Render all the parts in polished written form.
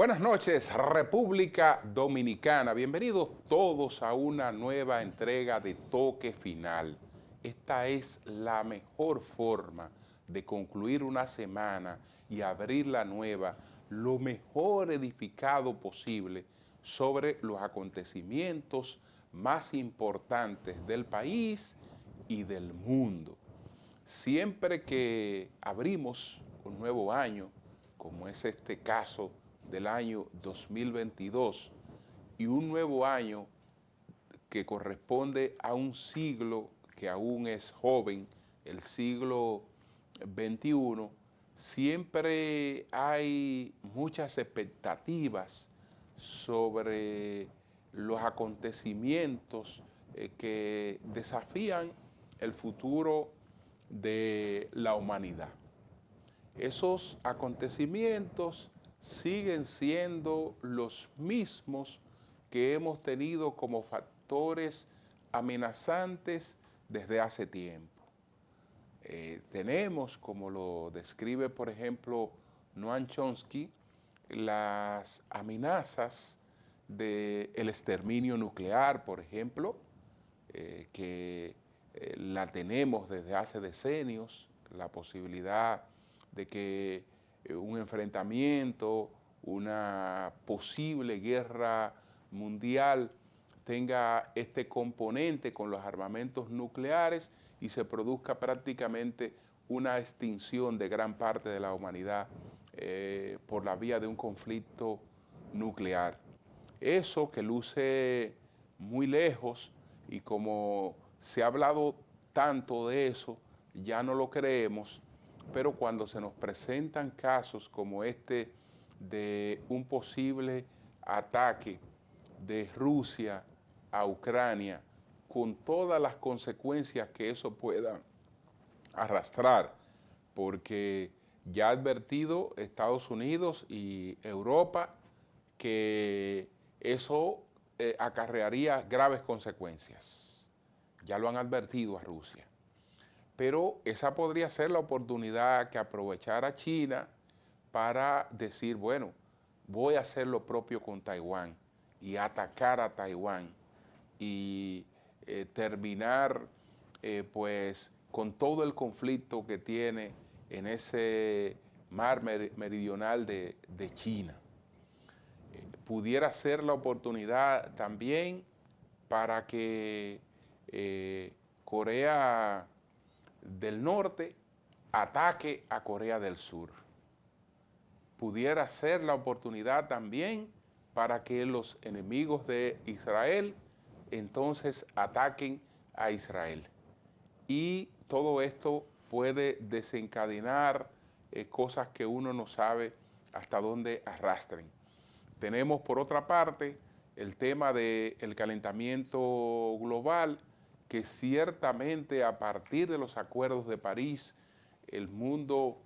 Buenas noches, República Dominicana. Bienvenidos todos a una nueva entrega de Toque Final. Esta es la mejor forma de concluir una semana y abrir la nueva lo mejor edificado posible sobre los acontecimientos más importantes del país y del mundo. Siempre que abrimos un nuevo año, como es este caso del año 2022, y un nuevo año que corresponde a un siglo que aún es joven, el siglo XXI, siempre hay muchas expectativas sobre los acontecimientos que desafían el futuro de la humanidad. Esos acontecimientos siguen siendo los mismos que hemos tenido como factores amenazantes desde hace tiempo. Tenemos, como lo describe por ejemplo Noam Chomsky, las amenazas del exterminio nuclear, por ejemplo, que la tenemos desde hace decenios, la posibilidad de que un enfrentamiento, una posible guerra mundial tenga este componente con los armamentos nucleares y se produzca prácticamente una extinción de gran parte de la humanidad por la vía de un conflicto nuclear. Eso que luce muy lejos y como se ha hablado tanto de eso, ya no lo creemos, pero cuando se nos presentan casos como este de un posible ataque de Rusia a Ucrania, con todas las consecuencias que eso pueda arrastrar, porque ya ha advertido Estados Unidos y Europa que eso acarrearía graves consecuencias. Ya lo han advertido a Rusia. Pero esa podría ser la oportunidad que aprovechara China para decir, bueno, voy a hacer lo propio con Taiwán y atacar a Taiwán y terminar pues con todo el conflicto que tiene en ese mar meridional de China. Pudiera ser la oportunidad también para que Corea del Norte ataque a Corea del Sur. Pudiera ser la oportunidad también para que los enemigos de Israel entonces ataquen a Israel. Y todo esto puede desencadenar cosas que uno no sabe hasta dónde arrastren. Tenemos por otra parte el tema del calentamiento global, que ciertamente a partir de los acuerdos de París, el mundo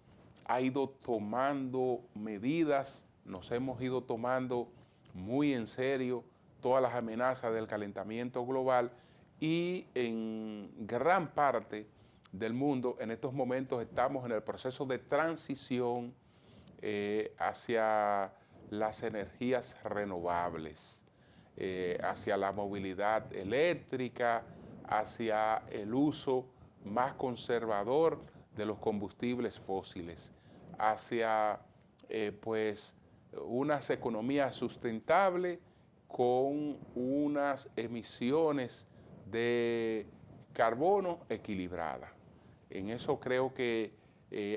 ha ido tomando medidas, nos hemos ido tomando muy en serio todas las amenazas del calentamiento global y en gran parte del mundo en estos momentos estamos en el proceso de transición hacia las energías renovables, hacia la movilidad eléctrica, hacia el uso más conservador de los combustibles fósiles, hacia pues unas economías sustentables con unas emisiones de carbono equilibradas. En eso creo que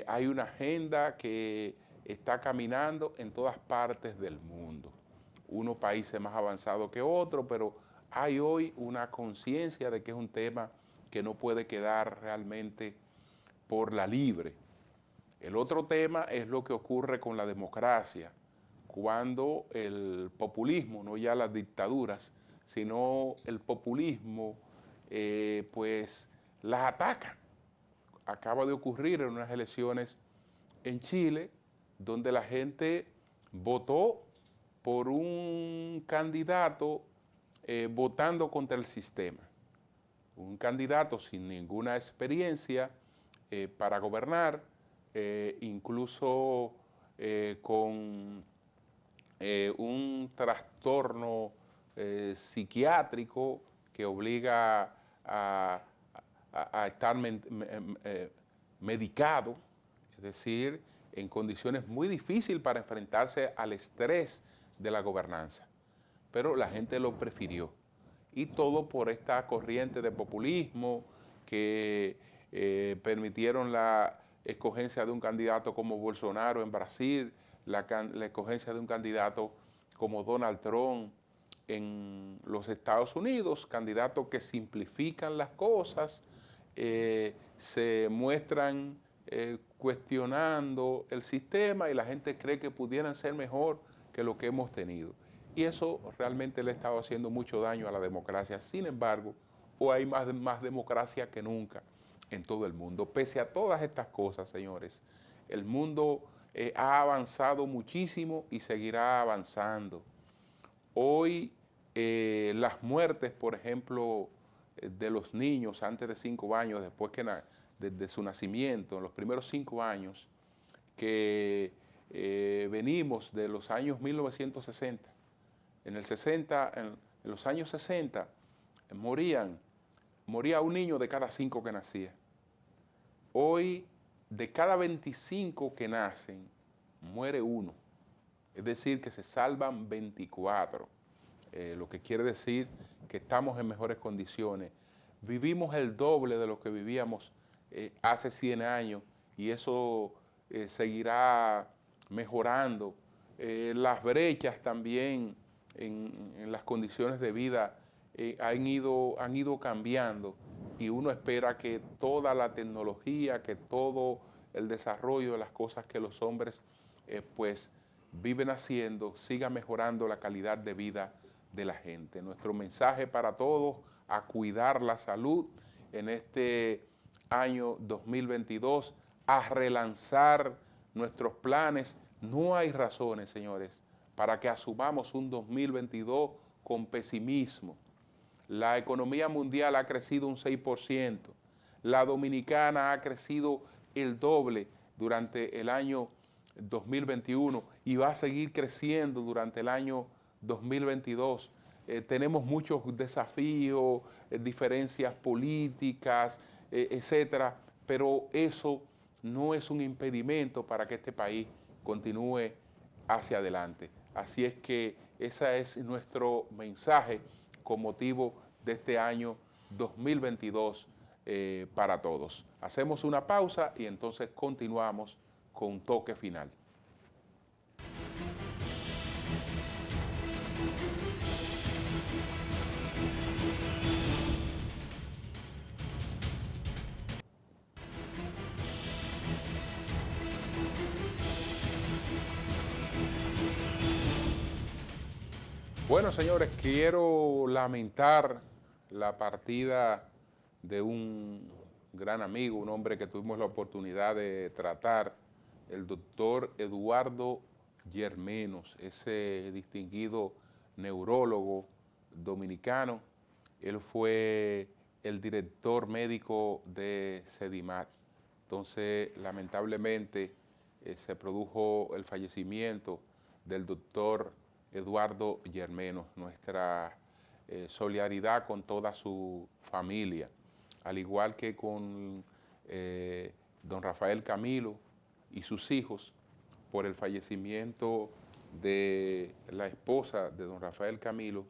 hay una agenda que está caminando en todas partes del mundo. Unos países más avanzados que otros, pero hay hoy una conciencia de que es un tema que no puede quedar realmente por la libre. El otro tema es lo que ocurre con la democracia, cuando el populismo, no ya las dictaduras, sino el populismo, pues las ataca. Acaba de ocurrir en unas elecciones en Chile, donde la gente votó por un candidato votando contra el sistema. Un candidato sin ninguna experiencia para gobernar, incluso con un trastorno psiquiátrico que obliga a estar medicado, es decir, en condiciones muy difíciles para enfrentarse al estrés de la gobernanza. Pero la gente lo prefirió. Y todo por esta corriente de populismo que permitieron la escogencia de un candidato como Bolsonaro en Brasil, la escogencia de un candidato como Donald Trump en los Estados Unidos, candidatos que simplifican las cosas, se muestran cuestionando el sistema y la gente cree que pudieran ser mejor que lo que hemos tenido. Y eso realmente le ha estado haciendo mucho daño a la democracia. Sin embargo, hoy hay más democracia que nunca en todo el mundo. Pese a todas estas cosas, señores, el mundo ha avanzado muchísimo y seguirá avanzando. Hoy las muertes, por ejemplo, de los niños antes de 5 años, después que desde su nacimiento, en los primeros 5 años, que venimos de los años 1960. En los años 60 moría un niño de cada 5 que nacía. Hoy, de cada 25 que nacen, muere uno. Es decir, que se salvan 24. Lo que quiere decir que estamos en mejores condiciones. Vivimos el doble de lo que vivíamos hace 100 años y eso seguirá mejorando. Las brechas también en las condiciones de vida han ido cambiando y uno espera que toda la tecnología, que todo el desarrollo de las cosas que los hombres pues viven haciendo, siga mejorando la calidad de vida de la gente. Nuestro mensaje para todos, a cuidar la salud en este año 2022, a relanzar nuestros planes. No hay razones, señores, para que asumamos un 2022 con pesimismo. La economía mundial ha crecido un 6%, la dominicana ha crecido el doble durante el año 2021 y va a seguir creciendo durante el año 2022. Tenemos muchos desafíos, diferencias políticas, etcétera, pero eso no es un impedimento para que este país continúe hacia adelante. Así es que ese es nuestro mensaje con motivo de este año 2022 para todos. Hacemos una pausa y entonces continuamos con toque final. Bueno, señores, quiero lamentar la partida de un gran amigo, un hombre que tuvimos la oportunidad de tratar, el doctor Eduardo Yermenos, ese distinguido neurólogo dominicano. Él fue el director médico de Sedimat. Entonces, lamentablemente, se produjo el fallecimiento del doctor Eduardo Yermenos. Nuestra solidaridad con toda su familia, al igual que con don Rafael Camilo y sus hijos, por el fallecimiento de la esposa de don Rafael Camilo,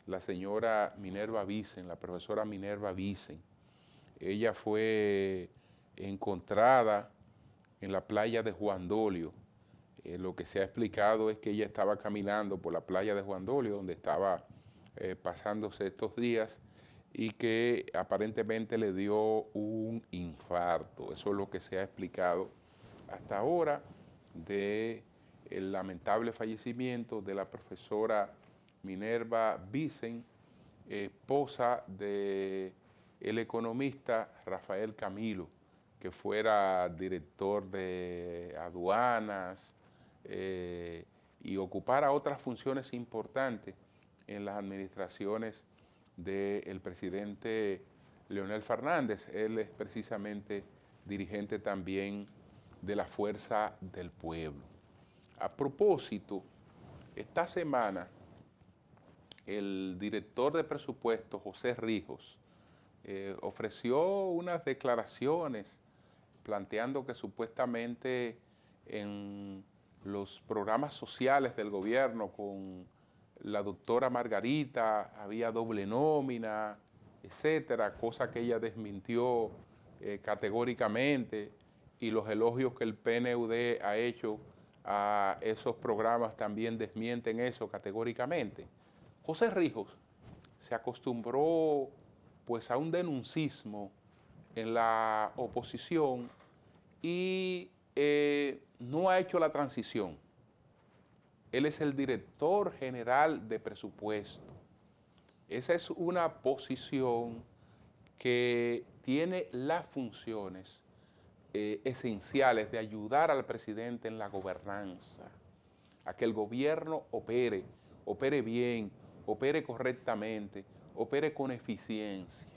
la señora Minerva Vicen, la profesora Minerva Vicen. Ella fue encontrada en la playa de Juan Dolio. Lo que se ha explicado es que ella estaba caminando por la playa de Juan Dolio, donde estaba pasándose estos días, y que aparentemente le dio un infarto. Eso es lo que se ha explicado hasta ahora del lamentable fallecimiento de la profesora Minerva Vicen, esposa del economista Rafael Camilo, que fuera director de aduanas y ocupara otras funciones importantes en las administraciones del presidente Leonel Fernández. Él es precisamente dirigente también de la Fuerza del Pueblo. A propósito esta semana el director de presupuesto, José Rijos, ofreció unas declaraciones planteando que supuestamente en los programas sociales del gobierno con la doctora Margarita había doble nómina, etcétera, cosa que ella desmintió categóricamente, y los elogios que el PNUD ha hecho a esos programas también desmienten eso categóricamente. José Rijos se acostumbró pues a un denuncismo en la oposición y no ha hecho la transición. Él es el director general de presupuesto. Esa es una posición que tiene las funciones esenciales de ayudar al presidente en la gobernanza, a que el gobierno opere bien, opere correctamente, opere con eficiencia.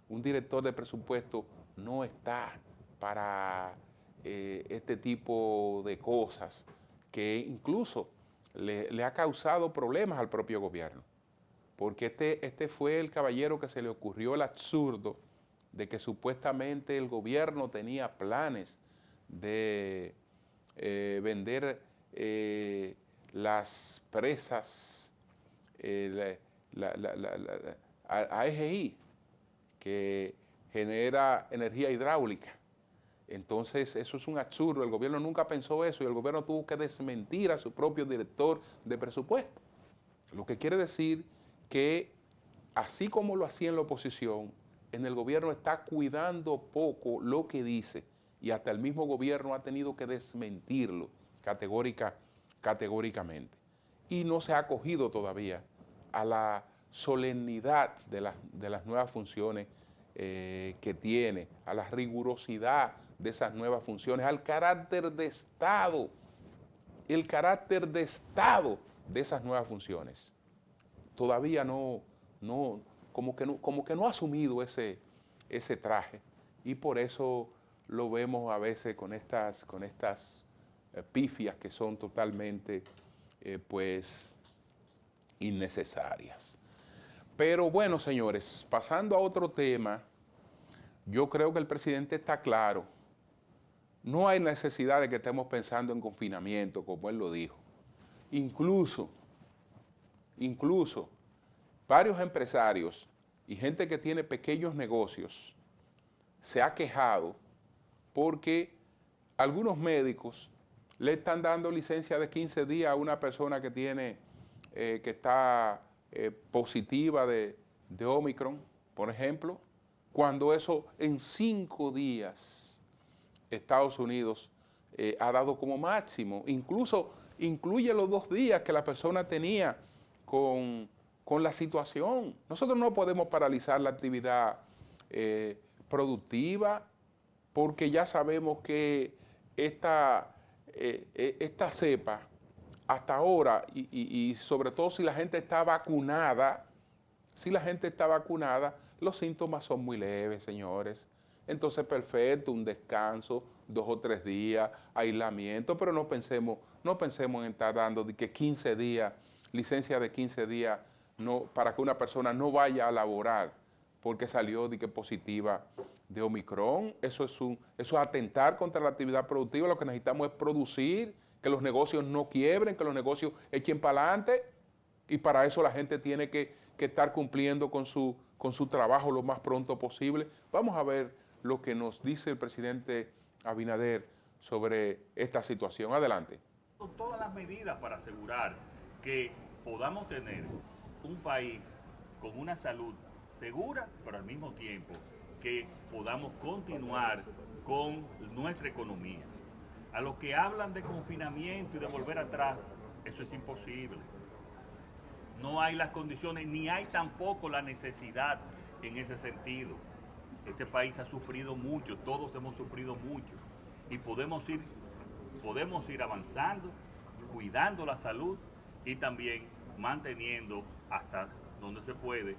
Un director de presupuesto no está para este tipo de cosas que incluso le ha causado problemas al propio gobierno, porque este fue el caballero que se le ocurrió el absurdo de que supuestamente el gobierno tenía planes de vender las presas a EGI, que genera energía hidráulica. Entonces, eso es un absurdo. El gobierno nunca pensó eso y el gobierno tuvo que desmentir a su propio director de presupuesto. Lo que quiere decir que, así como lo hacía en la oposición, en el gobierno está cuidando poco lo que dice y hasta el mismo gobierno ha tenido que desmentirlo categóricamente. Y no se ha acogido todavía a la solemnidad de las nuevas funciones que tiene, a la rigurosidad de esas nuevas funciones, al carácter de Estado, el carácter de Estado de esas nuevas funciones. Todavía como que no ha asumido ese traje, y por eso lo vemos a veces con estas pifias que son totalmente pues innecesarias. Pero bueno, señores, pasando a otro tema, yo creo que el presidente está claro. No hay necesidad de que estemos pensando en confinamiento, como él lo dijo. Incluso, varios empresarios y gente que tiene pequeños negocios se ha quejado porque algunos médicos le están dando licencia de 15 días a una persona que está positiva de Omicron, por ejemplo, cuando eso en 5 días Estados Unidos ha dado como máximo. Incluso incluye los 2 días que la persona tenía con la situación. Nosotros no podemos paralizar la actividad productiva porque ya sabemos que esta cepa hasta ahora, y sobre todo si la gente está vacunada, los síntomas son muy leves, señores. Entonces, perfecto, un descanso, 2 o 3 días, aislamiento, pero no pensemos en estar dando de que 15 días, licencia de 15 días, para que una persona no vaya a laborar porque salió de que positiva de Omicron. Eso es atentar contra la actividad productiva. Lo que necesitamos es producir, que los negocios no quiebren, que los negocios echen para adelante, y para eso la gente tiene que estar cumpliendo con su trabajo lo más pronto posible. Vamos a ver lo que nos dice el presidente Abinader sobre esta situación. Adelante. Todas las medidas para asegurar que podamos tener un país con una salud segura, pero al mismo tiempo que podamos continuar con nuestra economía. A los que hablan de confinamiento y de volver atrás, eso es imposible. No hay las condiciones, ni hay tampoco la necesidad en ese sentido. Este país ha sufrido mucho, todos hemos sufrido mucho, y podemos ir avanzando, cuidando la salud y también manteniendo hasta donde se puede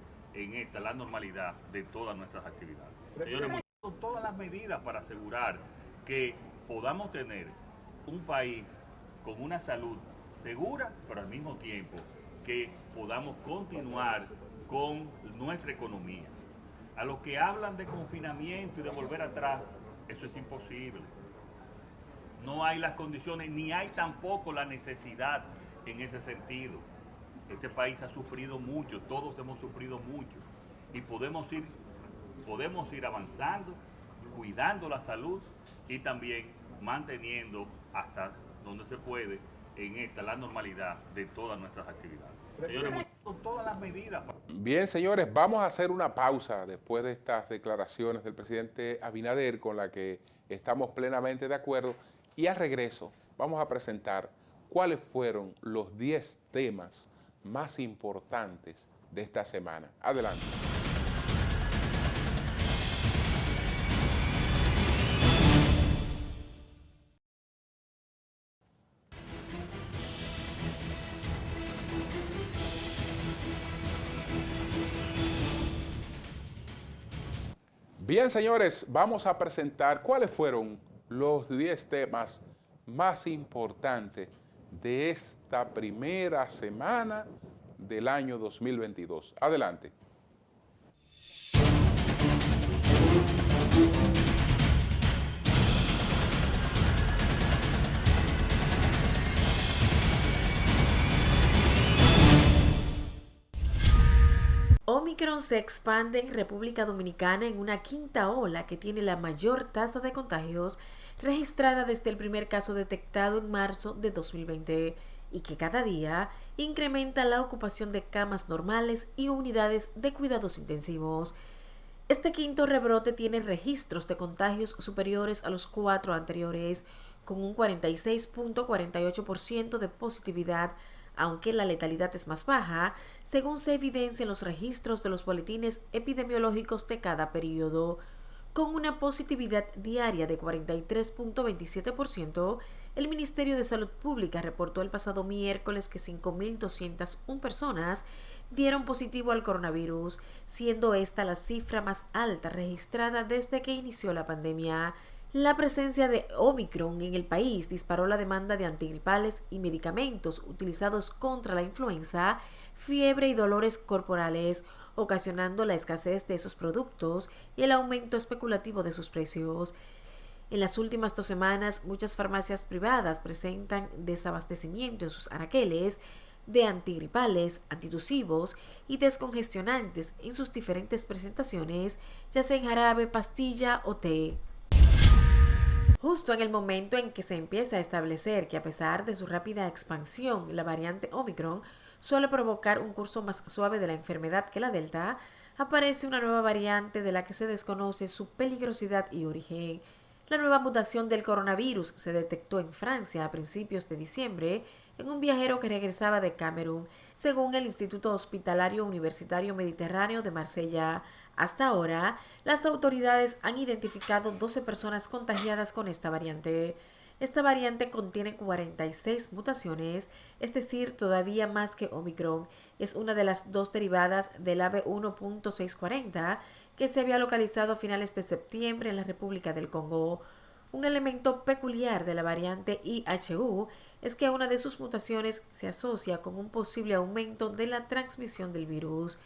la normalidad de todas nuestras actividades. Señores, todas las medidas para asegurar que podamos tener un país con una salud segura, pero al mismo tiempo que podamos continuar con nuestra economía. A los que hablan de confinamiento y de volver atrás, eso es imposible. No hay las condiciones, ni hay tampoco la necesidad en ese sentido. Este país ha sufrido mucho, todos hemos sufrido mucho, y podemos ir avanzando, cuidando la salud y también manteniendo hasta donde se puede la normalidad de todas nuestras actividades. Señores, con todas las medidas. Bien, señores, vamos a hacer una pausa después de estas declaraciones del presidente Abinader, con la que estamos plenamente de acuerdo, y al regreso vamos a presentar cuáles fueron los 10 temas más importantes de esta semana. Adelante. Bien, señores, vamos a presentar cuáles fueron los 10 temas más importantes de esta primera semana del año 2022. Adelante. Omicron se expande en República Dominicana en una quinta ola que tiene la mayor tasa de contagios registrada desde el primer caso detectado en marzo de 2020 y que cada día incrementa la ocupación de camas normales y unidades de cuidados intensivos. Este quinto rebrote tiene registros de contagios superiores a los 4 anteriores, con un 46.48% de positividad, aunque la letalidad es más baja, según se evidencia en los registros de los boletines epidemiológicos de cada periodo. Con una positividad diaria de 43.27%, el Ministerio de Salud Pública reportó el pasado miércoles que 5.201 personas dieron positivo al coronavirus, siendo esta la cifra más alta registrada desde que inició la pandemia. La presencia de Omicron en el país disparó la demanda de antigripales y medicamentos utilizados contra la influenza, fiebre y dolores corporales, ocasionando la escasez de esos productos y el aumento especulativo de sus precios. En las últimas 2 semanas, muchas farmacias privadas presentan desabastecimiento en sus anaqueles de antigripales, antitusivos y descongestionantes en sus diferentes presentaciones, ya sea en jarabe, pastilla o té. Justo en el momento en que se empieza a establecer que a pesar de su rápida expansión, la variante Omicron suele provocar un curso más suave de la enfermedad que la Delta, aparece una nueva variante de la que se desconoce su peligrosidad y origen. La nueva mutación del coronavirus se detectó en Francia a principios de diciembre en un viajero que regresaba de Camerún, según el Instituto Hospitalario Universitario Mediterráneo de Marsella. Hasta ahora, las autoridades han identificado 12 personas contagiadas con esta variante. Esta variante contiene 46 mutaciones, es decir, todavía más que Omicron. Es una de las 2 derivadas del AVE 1.640 que se había localizado a finales de septiembre en la República del Congo. Un elemento peculiar de la variante IHU es que una de sus mutaciones se asocia con un posible aumento de la transmisión del virus.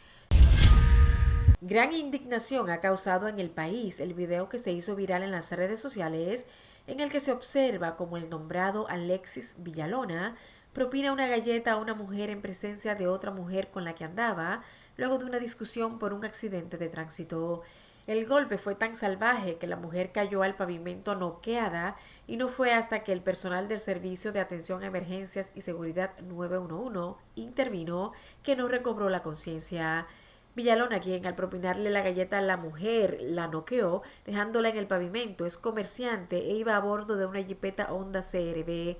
Gran indignación ha causado en el país el video que se hizo viral en las redes sociales en el que se observa como el nombrado Alexis Villalona propina una galleta a una mujer en presencia de otra mujer con la que andaba luego de una discusión por un accidente de tránsito. El golpe fue tan salvaje que la mujer cayó al pavimento noqueada y no fue hasta que el personal del Servicio de Atención a Emergencias y Seguridad 911 intervino que no recobró la conciencia. Villalona, quien al propinarle la galleta a la mujer la noqueó, dejándola en el pavimento, es comerciante e iba a bordo de una jipeta Honda CRV.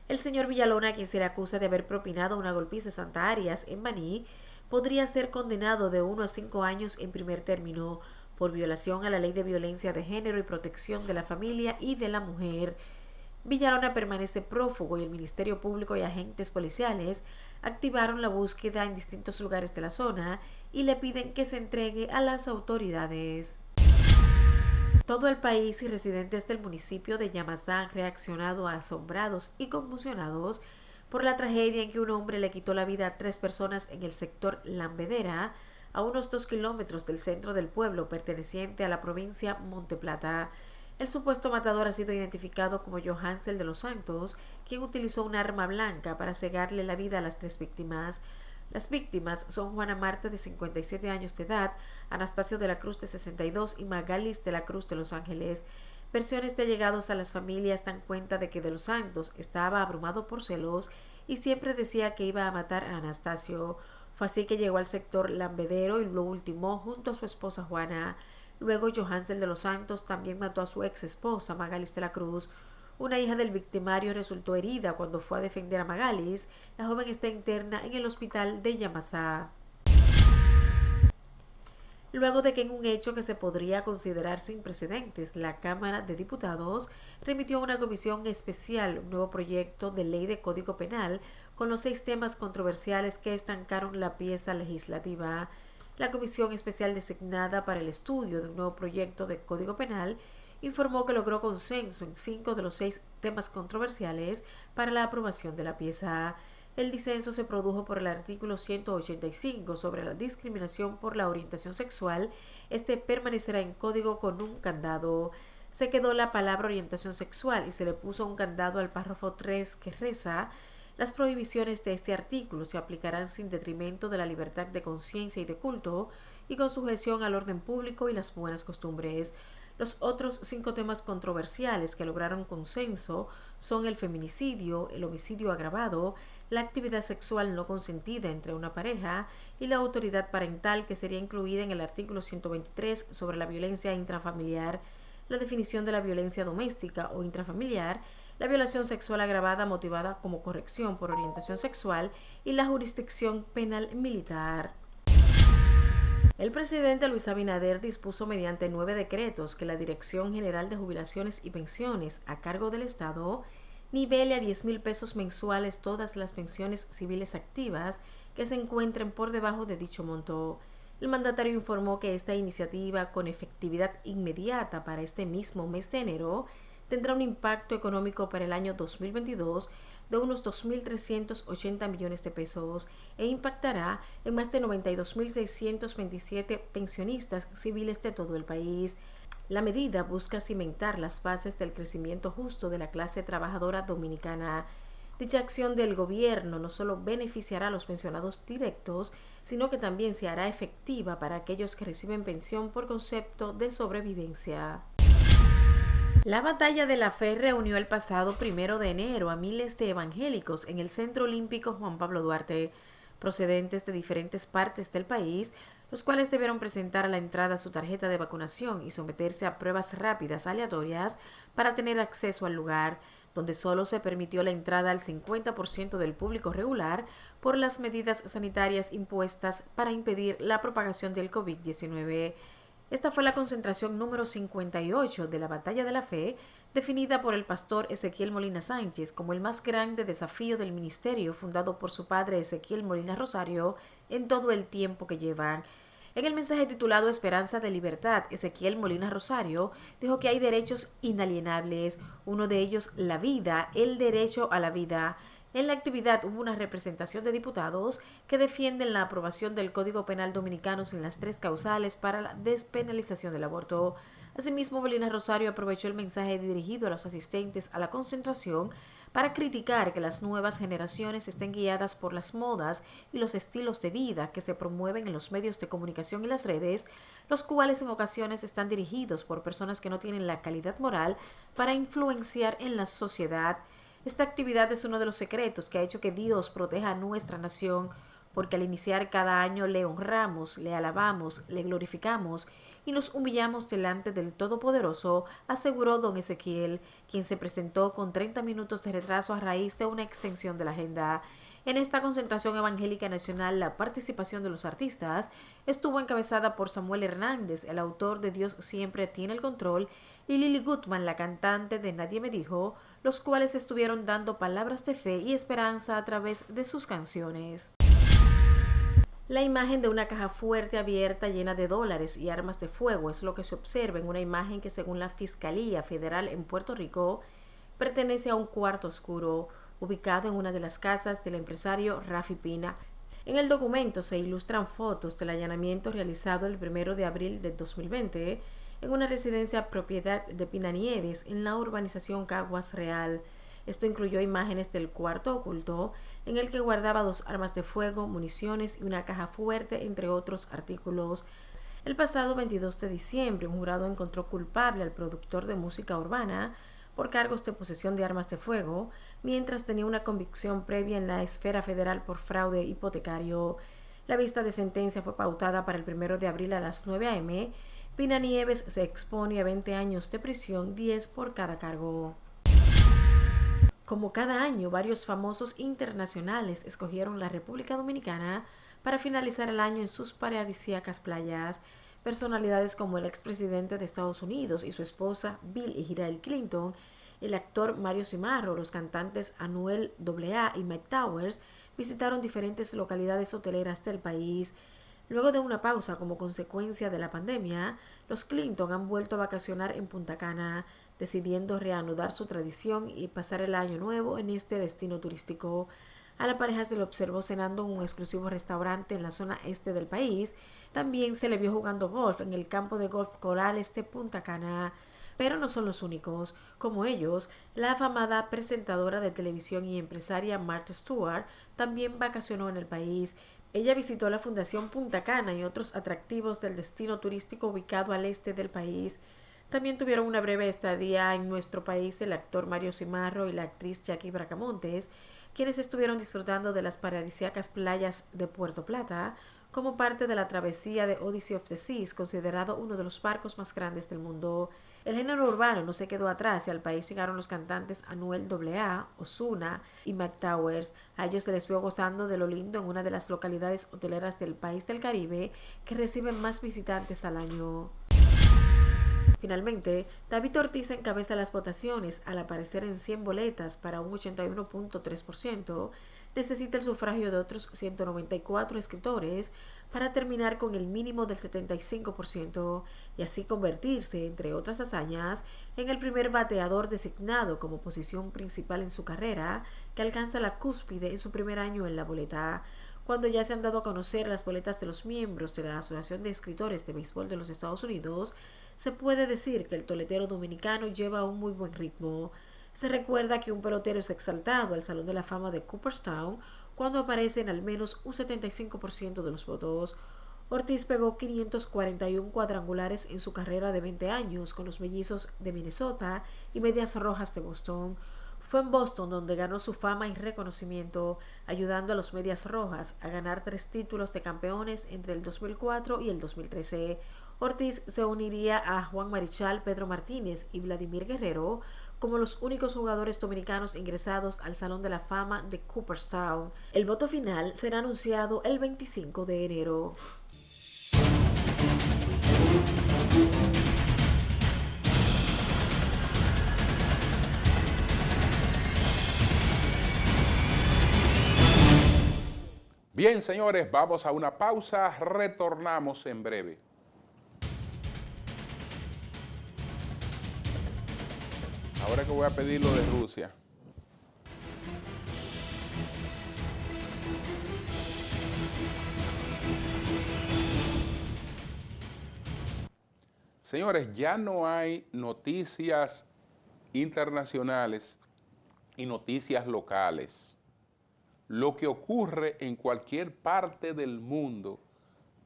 El señor Villalona, a quien se le acusa de haber propinado una golpiza a Santa Arias en Baní, podría ser condenado de 1 a 5 años en primer término por violación a la Ley de Violencia de Género y Protección de la Familia y de la Mujer. Villalona permanece prófugo y el Ministerio Público y agentes policiales activaron la búsqueda en distintos lugares de la zona y le piden que se entregue a las autoridades. Todo el país y residentes del municipio de Yamasá han reaccionado asombrados y conmocionados por la tragedia en que un hombre le quitó la vida a 3 personas en el sector Lambedera, a unos 2 kilómetros del centro del pueblo perteneciente a la provincia Monte Plata. El supuesto matador ha sido identificado como Johansel de los Santos, quien utilizó un arma blanca para cegarle la vida a las 3 víctimas. Las víctimas son Juana Marta, de 57 años de edad, Anastasio de la Cruz, de 62, y Magalis de la Cruz, de Los Ángeles. Versiones de allegados a las familias dan cuenta de que de los Santos estaba abrumado por celos y siempre decía que iba a matar a Anastasio. Fue así que llegó al sector Lambedero y lo ultimó junto a su esposa Juana. Luego Johansel de los Santos también mató a su ex esposa Magalis de la Cruz. Una hija del victimario resultó herida cuando fue a defender a Magalis. La joven está interna en el hospital de Yamasá. Luego de que en un hecho que se podría considerar sin precedentes, la Cámara de Diputados remitió a una comisión especial un nuevo proyecto de ley de Código Penal con los 6 temas controversiales que estancaron la pieza legislativa. La comisión especial designada para el estudio de un nuevo proyecto de Código Penal informó que logró consenso en 5 de los 6 temas controversiales para la aprobación de la pieza. El disenso se produjo por el artículo 185 sobre la discriminación por la orientación sexual. Este permanecerá en código con un candado. Se quedó la palabra orientación sexual y se le puso un candado al párrafo 3 que reza: las prohibiciones de este artículo se aplicarán sin detrimento de la libertad de conciencia y de culto y con sujeción al orden público y las buenas costumbres. Los otros 5 temas controversiales que lograron consenso son el feminicidio, el homicidio agravado, la actividad sexual no consentida entre una pareja y la autoridad parental, que sería incluida en el artículo 123 sobre la violencia intrafamiliar, la definición de la violencia doméstica o intrafamiliar, la violación sexual agravada motivada como corrección por orientación sexual y la jurisdicción penal militar. El presidente Luis Abinader dispuso mediante 9 decretos que la Dirección General de Jubilaciones y Pensiones a cargo del Estado nivele a 10,000 pesos mensuales todas las pensiones civiles activas que se encuentren por debajo de dicho monto. El mandatario informó que esta iniciativa, con efectividad inmediata para este mismo mes de enero, tendrá un impacto económico para el año 2022 de unos 2.380 millones de pesos e impactará en más de 92.627 pensionistas civiles de todo el país. La medida busca cimentar las bases del crecimiento justo de la clase trabajadora dominicana. Dicha acción del gobierno no solo beneficiará a los pensionados directos, sino que también se hará efectiva para aquellos que reciben pensión por concepto de sobrevivencia. La Batalla de la Fe reunió el pasado 1 de enero a miles de evangélicos en el Centro Olímpico Juan Pablo Duarte, procedentes de diferentes partes del país, los cuales debieron presentar a la entrada su tarjeta de vacunación y someterse a pruebas rápidas aleatorias para tener acceso al lugar, donde solo se permitió la entrada al 50% del público regular por las medidas sanitarias impuestas para impedir la propagación del COVID-19. Esta fue la concentración número 58 de la Batalla de la Fe, definida por el pastor Ezequiel Molina Sánchez como el más grande desafío del ministerio fundado por su padre Ezequiel Molina Rosario en todo el tiempo que llevan. En el mensaje titulado Esperanza de Libertad, Ezequiel Molina Rosario dijo que hay derechos inalienables, uno de ellos la vida, el derecho a la vida. En la actividad hubo una representación de diputados que defienden la aprobación del Código Penal Dominicano sin las 3 causales para la despenalización del aborto. Asimismo, Molina Rosario aprovechó el mensaje dirigido a los asistentes a la concentración para criticar que las nuevas generaciones estén guiadas por las modas y los estilos de vida que se promueven en los medios de comunicación y las redes, los cuales en ocasiones están dirigidos por personas que no tienen la calidad moral para influenciar en la sociedad. Esta actividad es uno de los secretos que ha hecho que Dios proteja a nuestra nación, porque al iniciar cada año le honramos, le alabamos, le glorificamos y nos humillamos delante del Todopoderoso, aseguró don Ezequiel, quien se presentó con 30 minutos de retraso a raíz de una extensión de la agenda. En esta concentración evangélica nacional, la participación de los artistas estuvo encabezada por Samuel Hernández, el autor de Dios siempre tiene el control, y Lili Gutman, la cantante de Nadie me dijo, los cuales estuvieron dando palabras de fe y esperanza a través de sus canciones. La imagen de una caja fuerte abierta llena de dólares y armas de fuego es lo que se observa en una imagen que, según la Fiscalía Federal en Puerto Rico, pertenece a un cuarto oscuro. ubicado en una de las casas del empresario Rafi Pina. En el documento se ilustran fotos del allanamiento realizado el 1 de abril de 2020 en una residencia propiedad de Pina Nieves en la urbanización Caguas Real. Esto incluyó imágenes del cuarto oculto, en el que guardaba 2 armas de fuego, municiones y una caja fuerte, entre otros artículos. El pasado 22 de diciembre, un jurado encontró culpable al productor de música urbana por cargos de posesión de armas de fuego, mientras tenía una convicción previa en la esfera federal por fraude hipotecario. La vista de sentencia fue pautada para el 1 de abril a las 9 a.m. Pina Nieves se expone a 20 años de prisión, 10 por cada cargo. Como cada año, varios famosos internacionales escogieron la República Dominicana para finalizar el año en sus paradisíacas playas. Personalidades como el expresidente de Estados Unidos y su esposa Bill y Hillary Clinton, el actor Mario Cimarro, los cantantes Anuel AA y Mike Towers visitaron diferentes localidades hoteleras del país. Luego de una pausa como consecuencia de la pandemia, los Clinton han vuelto a vacacionar en Punta Cana, decidiendo reanudar su tradición y pasar el año nuevo en este destino turístico. A la pareja se le observó cenando en un exclusivo restaurante en la zona este del país. También se le vio jugando golf en el campo de golf Corales de Punta Cana. Pero no son los únicos. Como ellos, la afamada presentadora de televisión y empresaria Martha Stewart también vacacionó en el país. Ella visitó la Fundación Punta Cana y otros atractivos del destino turístico ubicado al este del país. También tuvieron una breve estadía en nuestro país el actor Mario Cimarro y la actriz Jackie Bracamontes, quienes estuvieron disfrutando de las paradisíacas playas de Puerto Plata como parte de la travesía de Odyssey of the Seas, considerado uno de los barcos más grandes del mundo. El género urbano no se quedó atrás y al país llegaron los cantantes Anuel AA, Ozuna y Mike Towers. A ellos se les vio gozando de lo lindo en una de las localidades hoteleras del país del Caribe que reciben más visitantes al año. Finalmente, David Ortiz encabeza las votaciones al aparecer en 100 boletas para un 81.3%. Necesita el sufragio de otros 194 escritores para terminar con el mínimo del 75% y así convertirse, entre otras hazañas, en el primer bateador designado como posición principal en su carrera que alcanza la cúspide en su primer año en la boleta. Cuando ya se han dado a conocer las boletas de los miembros de la Asociación de Escritores de Béisbol de los Estados Unidos, se puede decir que el toletero dominicano lleva un muy buen ritmo. Se recuerda que un pelotero es exaltado al Salón de la Fama de Cooperstown cuando aparece en al menos un 75% de los votos. Ortiz pegó 541 cuadrangulares en su carrera de 20 años con los Mellizos de Minnesota y Medias Rojas de Boston. Fue en Boston donde ganó su fama y reconocimiento, ayudando a los Medias Rojas a ganar 3 títulos de campeones entre el 2004 y el 2013. Ortiz se uniría a Juan Marichal, Pedro Martínez y Vladimir Guerrero como los únicos jugadores dominicanos ingresados al Salón de la Fama de Cooperstown. El voto final será anunciado el 25 de enero. Bien, señores, vamos a una pausa, retornamos en breve. Ahora que voy a pedir lo de Rusia. Señores, ya no hay noticias internacionales y noticias locales. Lo que ocurre en cualquier parte del mundo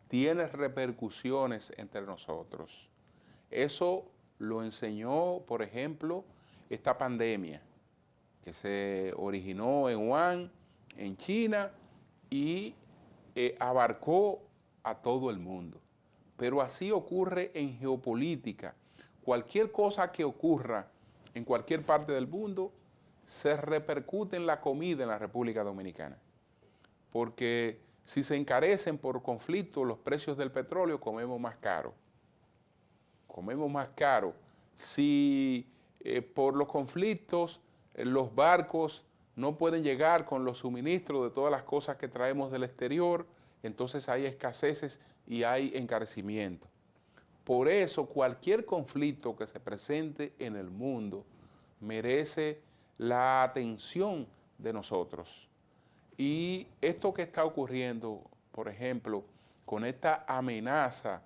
tiene repercusiones entre nosotros. Eso lo enseñó, por ejemplo, esta pandemia que se originó en Wuhan, en China, y abarcó a todo el mundo. Pero así ocurre en geopolítica. Cualquier cosa que ocurra en cualquier parte del mundo se repercute en la comida en la República Dominicana. Porque si se encarecen por conflicto los precios del petróleo, comemos más caro. Comemos más caro. Si por los conflictos los barcos no pueden llegar con los suministros de todas las cosas que traemos del exterior, entonces hay escaseces y hay encarecimiento. Por eso cualquier conflicto que se presente en el mundo merece la atención de nosotros. Y esto que está ocurriendo, por ejemplo, con esta amenaza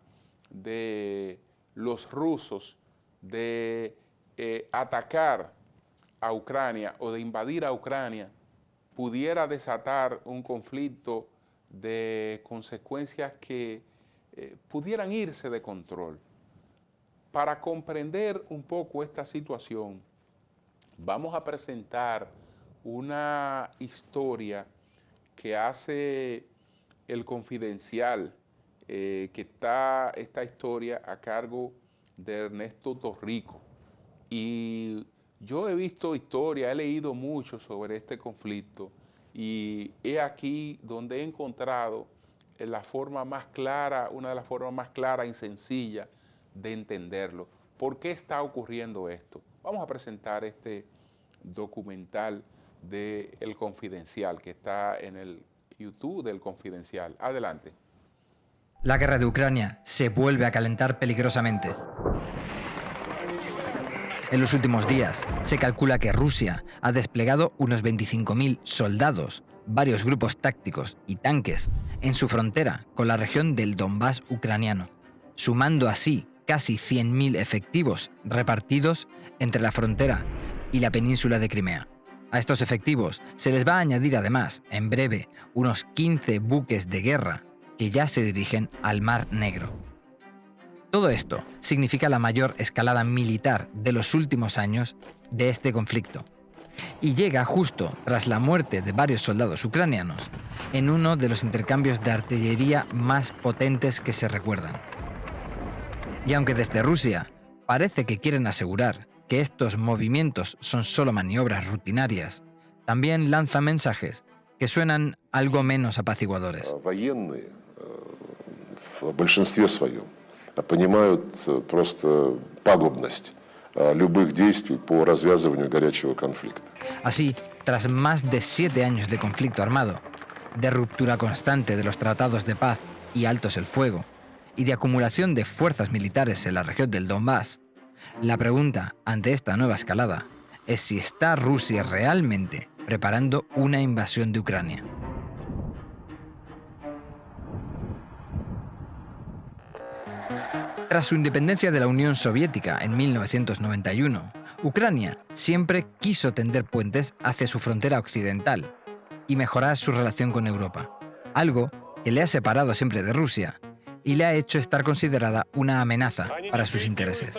de los rusos de atacar a Ucrania o de invadir a Ucrania, pudiera desatar un conflicto de consecuencias que pudieran irse de control. Para comprender un poco esta situación, vamos a presentar una historia que hace El Confidencial, que está esta historia a cargo de Ernesto Torrico. Y yo he visto historia, he leído mucho sobre este conflicto y he aquí donde he encontrado la forma más clara, una de las formas más claras y sencillas de entenderlo. ¿Por qué está ocurriendo esto? Vamos a presentar este documental de El Confidencial que está en el YouTube del Confidencial. Adelante. La guerra de Ucrania se vuelve a calentar peligrosamente. En los últimos días, se calcula que Rusia ha desplegado unos 25.000 soldados, varios grupos tácticos y tanques en su frontera con la región del Donbass ucraniano, sumando así casi 100.000 efectivos repartidos entre la frontera y la península de Crimea. A estos efectivos se les va a añadir además, en breve, unos 15 buques de guerra que ya se dirigen al Mar Negro. Todo esto significa la mayor escalada militar de los últimos años de este conflicto, y llega justo tras la muerte de varios soldados ucranianos en uno de los intercambios de artillería más potentes que se recuerdan. Y aunque desde Rusia parece que quieren asegurar que estos movimientos son solo maniobras rutinarias, también lanza mensajes que suenan algo menos apaciguadores. Военные в большинстве своем понимают просто пагубность любых действий по развязыванию горячего конфликта. Así, tras más de 7 años de conflicto armado, de ruptura constante de los tratados de paz y altos el fuego, y de acumulación de fuerzas militares en la región del Donbass, la pregunta ante esta nueva escalada es si está Rusia realmente preparando una invasión de Ucrania. Tras su independencia de la Unión Soviética en 1991, Ucrania siempre quiso tender puentes hacia su frontera occidental y mejorar su relación con Europa, algo que le ha separado siempre de Rusia y le ha hecho estar considerada una amenaza para sus intereses.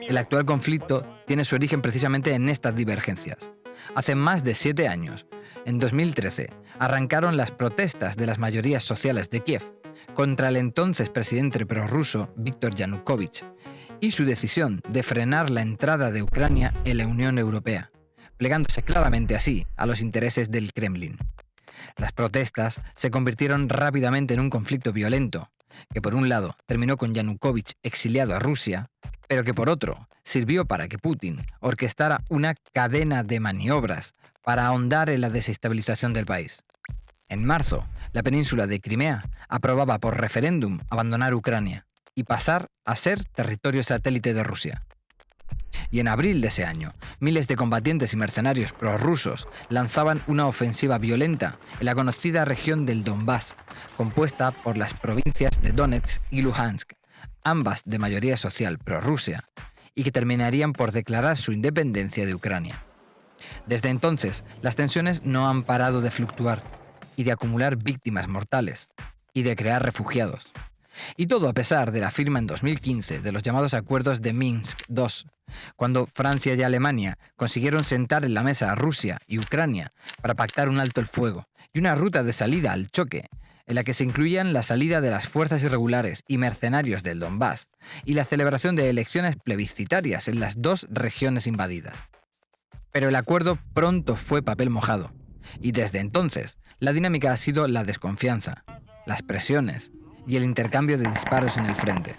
El actual conflicto tiene su origen precisamente en estas divergencias. Hace más de 7 años, en 2013, arrancaron las protestas de las mayorías sociales de Kiev contra el entonces presidente prorruso Víktor Yanukovych y su decisión de frenar la entrada de Ucrania en la Unión Europea, plegándose claramente así a los intereses del Kremlin. Las protestas se convirtieron rápidamente en un conflicto violento, que por un lado terminó con Yanukovych exiliado a Rusia, pero que por otro sirvió para que Putin orquestara una cadena de maniobras para ahondar en la desestabilización del país. En marzo, la península de Crimea aprobaba por referéndum abandonar Ucrania y pasar a ser territorio satélite de Rusia. Y en abril de ese año, miles de combatientes y mercenarios prorrusos lanzaban una ofensiva violenta en la conocida región del Donbass, compuesta por las provincias de Donetsk y Luhansk, ambas de mayoría social prorrusia, y que terminarían por declarar su independencia de Ucrania. Desde entonces, las tensiones no han parado de fluctuar y de acumular víctimas mortales y de crear refugiados. Y todo a pesar de la firma en 2015 de los llamados acuerdos de Minsk II, cuando Francia y Alemania consiguieron sentar en la mesa a Rusia y Ucrania para pactar un alto el fuego y una ruta de salida al choque, en la que se incluían la salida de las fuerzas irregulares y mercenarios del Donbass y la celebración de elecciones plebiscitarias en las 2 regiones invadidas. Pero el acuerdo pronto fue papel mojado, y desde entonces la dinámica ha sido la desconfianza, las presiones y el intercambio de disparos en el frente.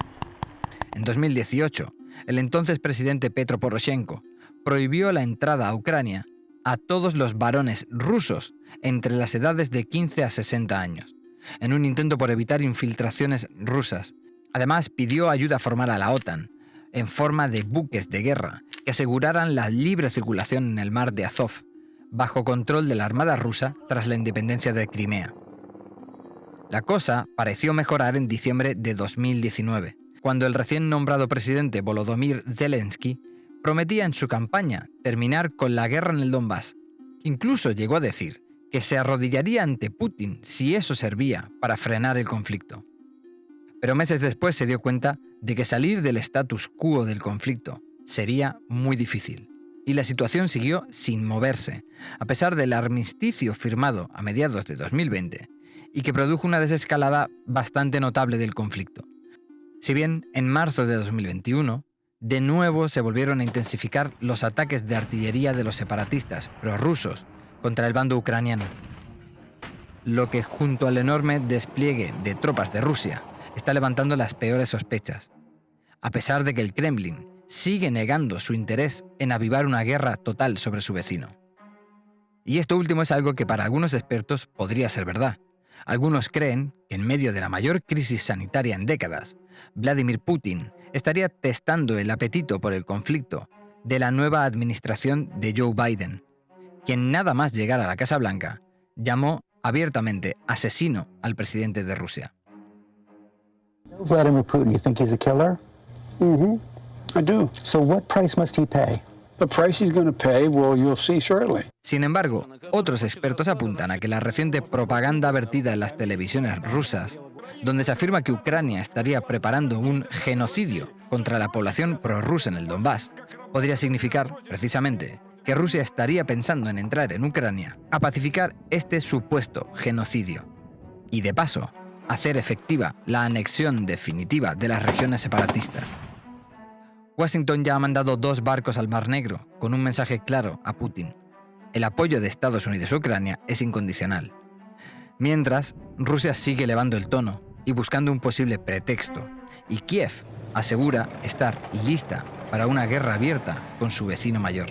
En 2018, el entonces presidente Petro Poroshenko prohibió la entrada a Ucrania a todos los varones rusos entre las edades de 15 a 60 años, en un intento por evitar infiltraciones rusas. Además, pidió ayuda formal a la OTAN, en forma de buques de guerra que aseguraran la libre circulación en el mar de Azov, bajo control de la Armada rusa tras la independencia de Crimea. La cosa pareció mejorar en diciembre de 2019, cuando el recién nombrado presidente Volodymyr Zelensky prometía en su campaña terminar con la guerra en el Donbass. Incluso llegó a decir que se arrodillaría ante Putin si eso servía para frenar el conflicto. Pero meses después se dio cuenta de que salir del status quo del conflicto sería muy difícil, y la situación siguió sin moverse, a pesar del armisticio firmado a mediados de 2020 y que produjo una desescalada bastante notable del conflicto. Si bien en marzo de 2021, de nuevo se volvieron a intensificar los ataques de artillería de los separatistas prorrusos contra el bando ucraniano, lo que junto al enorme despliegue de tropas de Rusia está levantando las peores sospechas, a pesar de que el Kremlin sigue negando su interés en avivar una guerra total sobre su vecino. Y esto último es algo que para algunos expertos podría ser verdad. Algunos creen que en medio de la mayor crisis sanitaria en décadas, Vladimir Putin estaría testando el apetito por el conflicto de la nueva administración de Joe Biden, quien nada más llegar a la Casa Blanca llamó abiertamente asesino al presidente de Rusia. Vladimir Putin, you think he's a killer? I do. So what price must he pay? The price he's going to pay, well, you'll see shortly. Sin embargo, otros expertos apuntan a que la reciente propaganda vertida en las televisiones rusas, donde se afirma que Ucrania estaría preparando un genocidio contra la población prorrusa en el Donbass, podría significar, precisamente, que Rusia estaría pensando en entrar en Ucrania a pacificar este supuesto genocidio y, de paso, hacer efectiva la anexión definitiva de las regiones separatistas. Washington ya ha mandado 2 barcos al Mar Negro con un mensaje claro a Putin. El apoyo de Estados Unidos a Ucrania es incondicional. Mientras, Rusia sigue elevando el tono y buscando un posible pretexto, y Kiev asegura estar lista para una guerra abierta con su vecino mayor.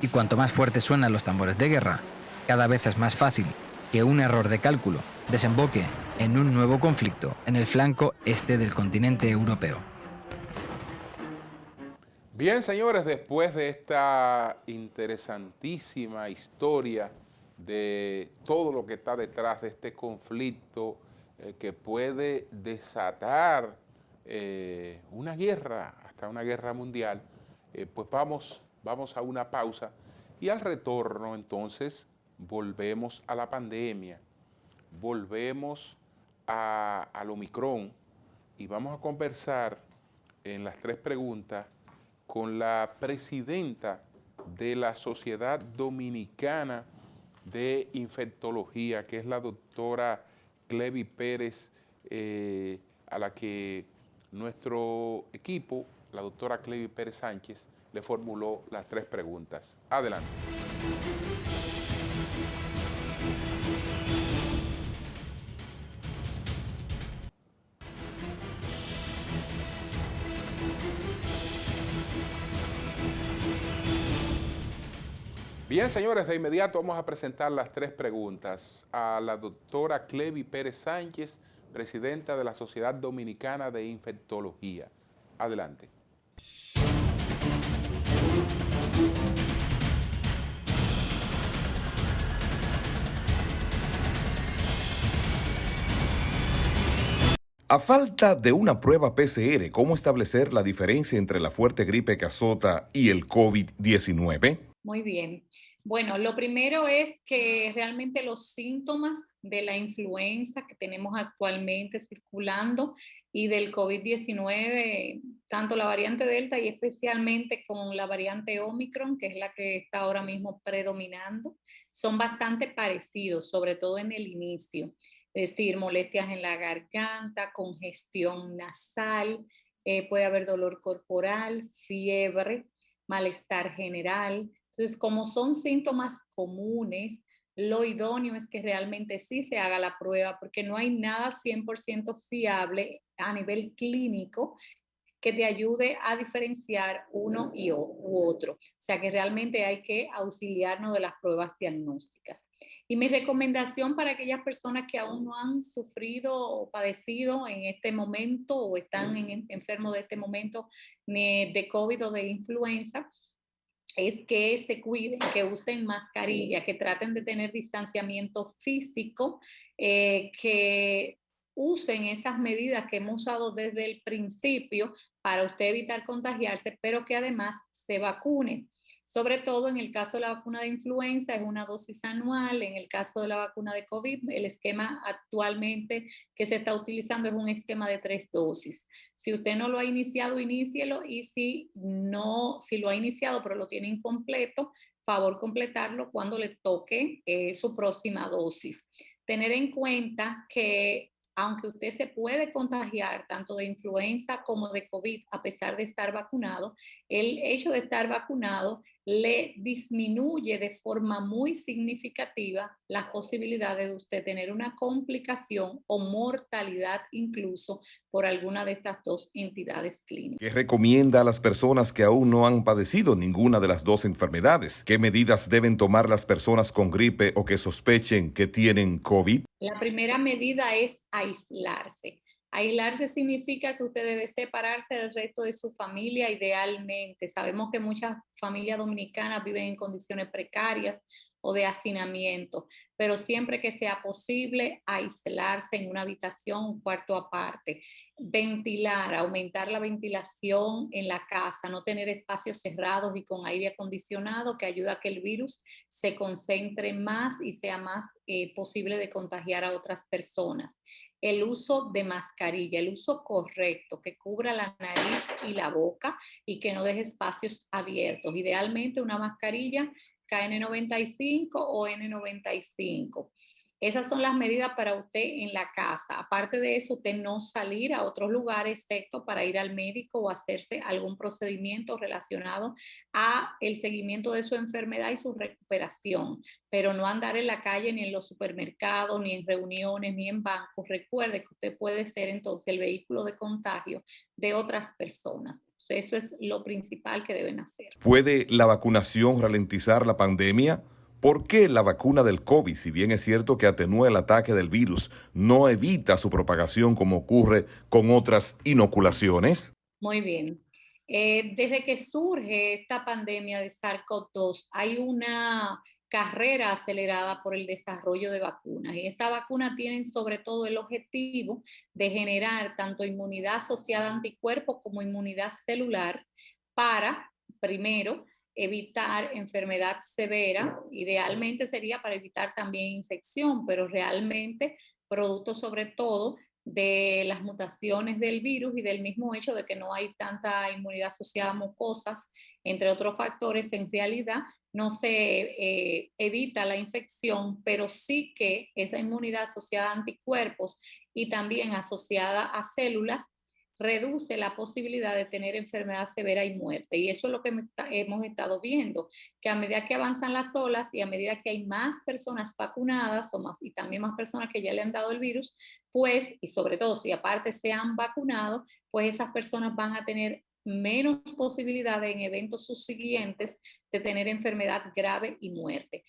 Y cuanto más fuertes suenan los tambores de guerra, cada vez es más fácil que un error de cálculo desemboque en un nuevo conflicto en el flanco este del continente europeo. Bien, señores, después de esta interesantísima historia de todo lo que está detrás de este conflicto que puede desatar una guerra, hasta una guerra mundial, pues vamos a una pausa y al retorno entonces volvemos a la pandemia, volvemos al Omicron y vamos a conversar en las 3 preguntas con la presidenta de la Sociedad Dominicana de Infectología, que es la doctora Clevi Pérez, a la que nuestro equipo, la doctora Clevi Pérez Sánchez, le formuló las 3 preguntas. Adelante. Bien, señores, de inmediato vamos a presentar las 3 preguntas a la doctora Clevi Pérez Sánchez, presidenta de la Sociedad Dominicana de Infectología. Adelante. A falta de una prueba PCR, ¿cómo establecer la diferencia entre la fuerte gripe que azota y el COVID-19? Muy bien. Bueno, lo primero es que realmente los síntomas de la influenza que tenemos actualmente circulando y del COVID-19, tanto la variante Delta y especialmente con la variante Omicron, que es la que está ahora mismo predominando, son bastante parecidos, sobre todo en el inicio. Es decir, molestias en la garganta, congestión nasal, puede haber dolor corporal, fiebre, malestar general. Entonces, como son síntomas comunes, lo idóneo es que realmente sí se haga la prueba porque no hay nada 100% fiable a nivel clínico que te ayude a diferenciar uno u otro. O sea que realmente hay que auxiliarnos de las pruebas diagnósticas. Y mi recomendación para aquellas personas que aún no han sufrido o padecido en este momento o están enfermos de este momento de COVID o de influenza, es que se cuiden, que usen mascarilla, que traten de tener distanciamiento físico, que usen esas medidas que hemos usado desde el principio para usted evitar contagiarse, pero que además se vacune. Sobre todo en el caso de la vacuna de influenza es una dosis anual, en el caso de la vacuna de COVID, el esquema actualmente que se está utilizando es un esquema de 3 dosis. Si usted no lo ha iniciado, inícielo, y si lo ha iniciado pero lo tiene incompleto, favor completarlo cuando le toque su próxima dosis. Tener en cuenta que aunque usted se puede contagiar tanto de influenza como de COVID a pesar de estar vacunado, el hecho de estar vacunado le disminuye de forma muy significativa las posibilidades de usted tener una complicación o mortalidad incluso por alguna de estas dos entidades clínicas. ¿Qué recomienda a las personas que aún no han padecido ninguna de las dos enfermedades? ¿Qué medidas deben tomar las personas con gripe o que sospechen que tienen COVID? La primera medida es aislarse. Aislarse significa que usted debe separarse del resto de su familia idealmente. Sabemos que muchas familias dominicanas viven en condiciones precarias o de hacinamiento, pero siempre que sea posible, aislarse en una habitación, un cuarto aparte. Ventilar, aumentar la ventilación en la casa, no tener espacios cerrados y con aire acondicionado, que ayuda a que el virus se concentre más y sea más posible de contagiar a otras personas. El uso de mascarilla, el uso correcto, que cubra la nariz y la boca y que no deje espacios abiertos. Idealmente una mascarilla KN95 o N95. Esas son las medidas para usted en la casa. Aparte de eso, usted no salir a otros lugares, excepto para ir al médico o hacerse algún procedimiento relacionado a el seguimiento de su enfermedad y su recuperación, pero no andar en la calle ni en los supermercados, ni en reuniones, ni en bancos. Recuerde que usted puede ser entonces el vehículo de contagio de otras personas. Entonces, eso es lo principal que deben hacer. ¿Puede la vacunación ralentizar la pandemia? ¿Por qué la vacuna del COVID, si bien es cierto que atenúa el ataque del virus, no evita su propagación como ocurre con otras inoculaciones? Muy bien. Desde que surge esta pandemia de SARS-CoV-2, hay una carrera acelerada por el desarrollo de vacunas. Y estas vacunas tienen sobre todo el objetivo de generar tanto inmunidad asociada a anticuerpos como inmunidad celular para, primero, evitar enfermedad severa. Idealmente sería para evitar también infección, pero realmente producto sobre todo de las mutaciones del virus y del mismo hecho de que no hay tanta inmunidad asociada a mucosas, entre otros factores, en realidad no se evita la infección, pero sí que esa inmunidad asociada a anticuerpos y también asociada a células reduce la posibilidad de tener enfermedad severa y muerte. Y eso es lo que hemos estado viendo, que a medida que avanzan las olas y a medida que hay más personas vacunadas y también más personas que ya le han dado el virus, pues, y sobre todo si aparte se han vacunado, pues esas personas van a tener menos posibilidades en eventos subsiguientes de tener enfermedad grave y muerte.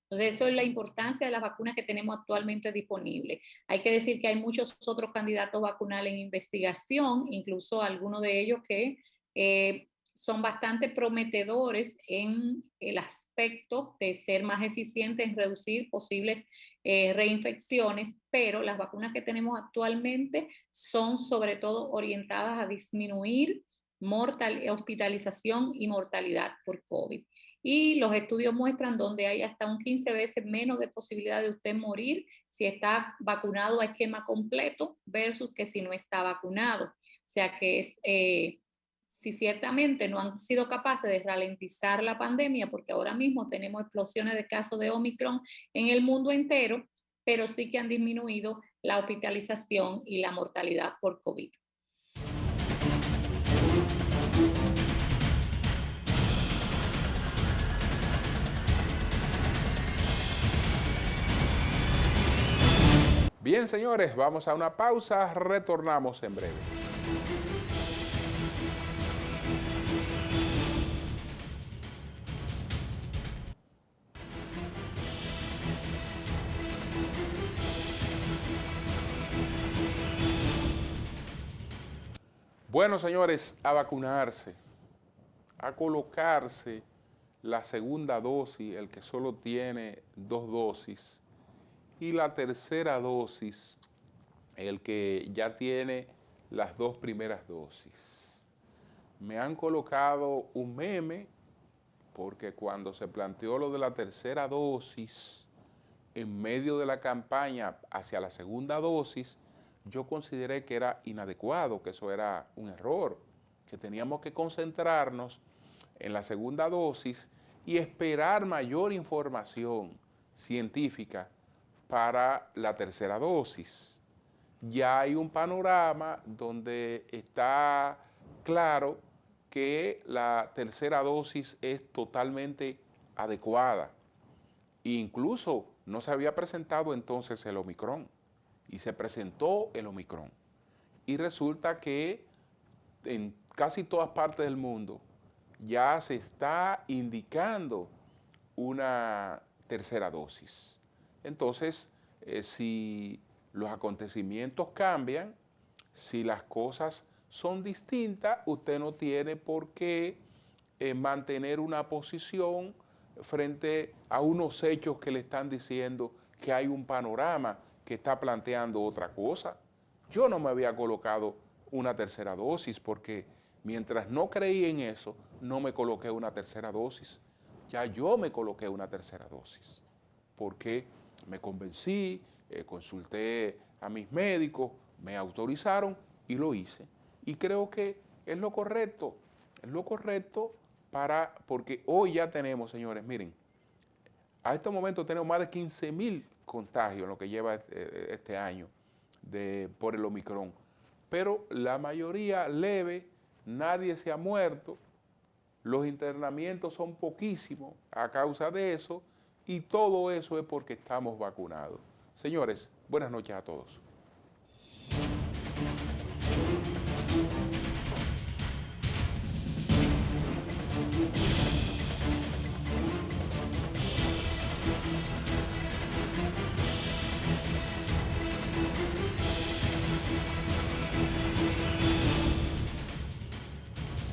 Entonces, eso es la importancia de las vacunas que tenemos actualmente disponibles. Hay que decir que hay muchos otros candidatos vacunales en investigación, incluso algunos de ellos que son bastante prometedores en el aspecto de ser más eficientes en reducir posibles reinfecciones, pero las vacunas que tenemos actualmente son sobre todo orientadas a disminuir hospitalización y mortalidad por COVID. Y los estudios muestran donde hay hasta un 15 veces menos de posibilidad de usted morir si está vacunado a esquema completo versus que si no está vacunado. O sea que si ciertamente no han sido capaces de ralentizar la pandemia, porque ahora mismo tenemos explosiones de casos de Omicron en el mundo entero, pero sí que han disminuido la hospitalización y la mortalidad por COVID. Bien, señores, vamos a una pausa, retornamos en breve. Bueno, señores, a vacunarse, a colocarse la segunda dosis, el que solo tiene 2 dosis, y la tercera dosis, el que ya tiene las 2 primeras dosis. Me han colocado un meme porque cuando se planteó lo de la tercera dosis, en medio de la campaña hacia la segunda dosis, yo consideré que era inadecuado, que eso era un error, que teníamos que concentrarnos en la segunda dosis y esperar mayor información científica para la tercera dosis. Ya hay un panorama donde está claro que la tercera dosis es totalmente adecuada. Incluso no se había presentado entonces el Omicron y se presentó el Omicron. Y resulta que en casi todas partes del mundo ya se está indicando una tercera dosis. Entonces, si los acontecimientos cambian, si las cosas son distintas, usted no tiene por qué mantener una posición frente a unos hechos que le están diciendo que hay un panorama que está planteando otra cosa. Yo no me había colocado una tercera dosis porque mientras no creí en eso, no me coloqué una tercera dosis. Ya yo me coloqué una tercera dosis porque me convencí, consulté a mis médicos, me autorizaron y lo hice. Y creo que es lo correcto porque hoy ya tenemos, señores, miren, a este momento tenemos más de 15,000 contagios en lo que lleva este año por el Omicron, pero la mayoría leve, nadie se ha muerto, los internamientos son poquísimos a causa de eso y todo eso es porque estamos vacunados. Señores, buenas noches a todos.